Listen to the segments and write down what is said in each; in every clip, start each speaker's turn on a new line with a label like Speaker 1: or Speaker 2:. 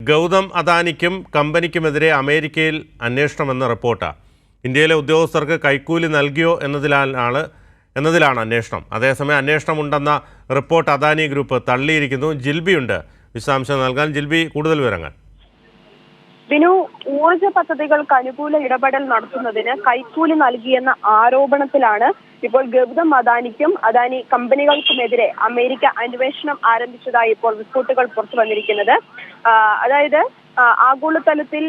Speaker 1: ഗൗതം അദാനിക്കും കമ്പനിക്കുമെതിരെ അമേരിക്കയിൽ അന്വേഷണമെന്ന റിപ്പോർട്ട്. ഇന്ത്യയിലെ ഉദ്യോഗസ്ഥർക്ക് കൈക്കൂലി നൽകിയോ എന്നതിലാണ് അന്വേഷണം. അതേസമയം അന്വേഷണമുണ്ടെന്ന റിപ്പോർട്ട് അദാനി ഗ്രൂപ്പ് തള്ളിയിരിക്കുന്നു. ജിൽബിയുണ്ട് വിശദാംശം നൽകാൻ. ജിൽബി, കൂടുതൽ വിവരങ്ങൾ.
Speaker 2: വിനു, ഊർജ പദ്ധതികൾക്ക് അനുകൂല ഇടപെടൽ നടത്തുന്നതിന് കൈക്കൂലി നൽകിയെന്ന ആരോപണത്തിലാണ് ഇപ്പോൾ ഗൗതം അദാനിക്കും അദാനി കമ്പനികൾക്കുമെതിരെ അമേരിക്ക അന്വേഷണം ആരംഭിച്ചതായി ഇപ്പോൾ റിപ്പോർട്ടുകൾ പുറത്തു വന്നിരിക്കുന്നത്. അതായത് ആഗോളതലത്തിൽ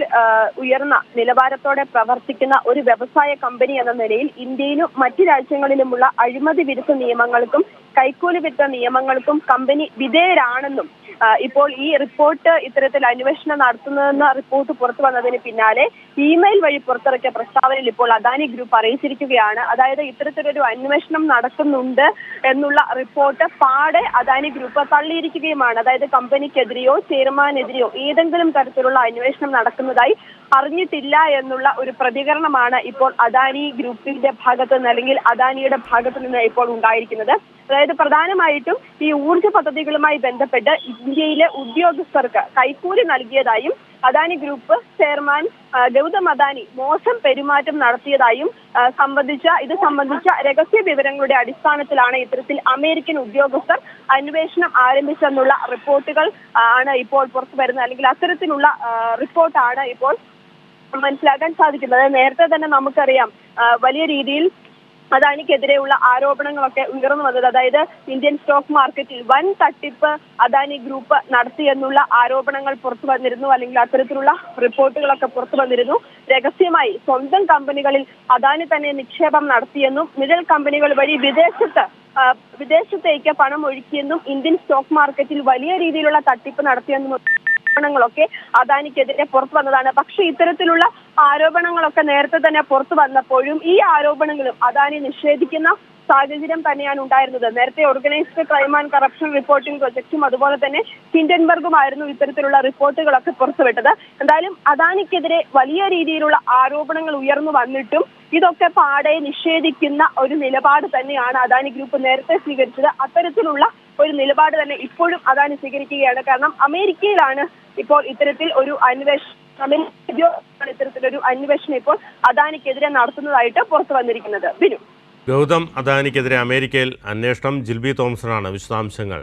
Speaker 2: ഉയർന്ന നിലവാരത്തോടെ പ്രവർത്തിക്കുന്ന ഒരു വ്യവസായ കമ്പനി എന്ന നിലയിൽ ഇന്ത്യയിലും മറ്റു രാജ്യങ്ങളിലുമുള്ള അഴിമതി വിരുദ്ധ നിയമങ്ങൾക്കും കൈക്കൂലി വിരുദ്ധ നിയമങ്ങൾക്കും കമ്പനി വിധേയരാണെന്നും ഇപ്പോൾ ഈ റിപ്പോർട്ട് ഇത്തരത്തിൽ അന്വേഷണം നടത്തുന്നതെന്ന റിപ്പോർട്ട് പുറത്തു വന്നതിന് പിന്നാലെ ഇമെയിൽ വഴി പുറത്തിറക്കിയ പ്രസ്താവനയിൽ ഇപ്പോൾ അദാനി ഗ്രൂപ്പ് അറിയിച്ചിരിക്കുകയാണ്. അതായത് ഇത്തരത്തിലൊരു അന്വേഷണം നടക്കുന്നുണ്ട് എന്നുള്ള റിപ്പോർട്ട് പാടെ അദാനി ഗ്രൂപ്പ് തള്ളിയിരിക്കുകയുമാണ്. അതായത് കമ്പനിക്കെതിരെയോ ചെയർമാനെതിരെയോ ഏതെങ്കിലും തരത്തിലുള്ള അന്വേഷണം നടക്കുന്നതായി അറിഞ്ഞിട്ടില്ല എന്നുള്ള ഒരു പ്രതികരണമാണ് ഇപ്പോൾ അദാനി ഗ്രൂപ്പിന്റെ ഭാഗത്ത് നിന്ന് അല്ലെങ്കിൽ അദാനിയുടെ ഭാഗത്ത് നിന്ന് ഇപ്പോൾ ഉണ്ടായിരിക്കുന്നത്. അതായത് പ്രധാനമായിട്ടും ഈ ഊർജ്ജ പദ്ധതികളുമായി ബന്ധപ്പെട്ട് ഇന്ത്യയിലെ ഉദ്യോഗസ്ഥർക്ക് കൈക്കൂലി നൽകിയതായും അദാനി ഗ്രൂപ്പ് ചെയർമാൻ ഗൗതം അദാനി മോശം പെരുമാറ്റം നടത്തിയതായും ഇത് സംബന്ധിച്ച രഹസ്യ വിവരങ്ങളുടെ അടിസ്ഥാനത്തിലാണ് ഇത്തരത്തിൽ അമേരിക്കൻ ഉദ്യോഗസ്ഥർ അന്വേഷണം ആരംഭിച്ചെന്നുള്ള റിപ്പോർട്ടുകൾ ആണ് ഇപ്പോൾ പുറത്തു വരുന്നത്. അല്ലെങ്കിൽ അത്തരത്തിലുള്ള റിപ്പോർട്ടാണ് ഇപ്പോൾ മനസ്സിലാക്കാൻ സാധിക്കുന്നത്. നേരത്തെ തന്നെ നമുക്കറിയാം വലിയ രീതിയിൽ അദാനിക്കെതിരെയുള്ള ആരോപണങ്ങളൊക്കെ ഉയർന്നു വന്നത്. അതായത് ഇന്ത്യൻ സ്റ്റോക്ക് മാർക്കറ്റിൽ വൻ തട്ടിപ്പ് അദാനി ഗ്രൂപ്പ് നടത്തിയെന്നുള്ള ആരോപണങ്ങൾ പുറത്തു വന്നിരുന്നു. അല്ലെങ്കിൽ അത്തരത്തിലുള്ള റിപ്പോർട്ടുകളൊക്കെ പുറത്തു വന്നിരുന്നു. രഹസ്യമായി സ്വന്തം കമ്പനികളിൽ അദാനി തന്നെ നിക്ഷേപം നടത്തിയെന്നും നിഴൽ കമ്പനികൾ വഴി വിദേശത്തേക്ക് പണം ഒഴുക്കിയെന്നും ഇന്ത്യൻ സ്റ്റോക്ക് മാർക്കറ്റിൽ വലിയ രീതിയിലുള്ള തട്ടിപ്പ് നടത്തിയെന്നും ങ്ങളൊക്കെ അദാനിക്കെതിരെ പുറത്തു വന്നതാണ്. പക്ഷെ ഇത്തരത്തിലുള്ള ആരോപണങ്ങളൊക്കെ നേരത്തെ തന്നെ പുറത്തു വന്നപ്പോഴും ഈ ആരോപണങ്ങളും അദാനി നിഷേധിക്കുന്ന സാഹചര്യം തന്നെയാണ് ഉണ്ടായിരുന്നത്. നേരത്തെ organised crime and corruption reporting പ്രൊജക്ടും അതുപോലെ തന്നെ ഹിൻഡൻബർഗുമായിരുന്നു ഇത്തരത്തിലുള്ള റിപ്പോർട്ടുകളൊക്കെ പുറത്തുവിട്ടത്. എന്തായാലും അദാനിക്കെതിരെ വലിയ രീതിയിലുള്ള ആരോപണങ്ങൾ ഉയർന്നു വന്നിട്ടും ഇതൊക്കെ പാടെ നിഷേധിക്കുന്ന ഒരു നിലപാട് തന്നെയാണ് അദാനി ഗ്രൂപ്പ് നേരത്തെ സ്വീകരിച്ചത്. അത്തരത്തിലുള്ള ഒരു നിലപാട് തന്നെ ഇപ്പോഴും അദാനി സ്വീകരിക്കുകയാണ്. കാരണം അമേരിക്കയിലാണ് ഇപ്പോൾ ഇത്തരത്തിൽ ഒരു അന്വേഷണം ഇപ്പോൾ അദാനിക്കെതിരെ നടത്തുന്നതായിട്ട് പുറത്തു വന്നിരിക്കുന്നത്. ബിനു,
Speaker 1: ഗൗതം അദാനിക്കെതിരെ അമേരിക്കയിൽ അന്വേഷണം. ജിൽബി തോമസനാണ് വിശദാംശങ്ങൾ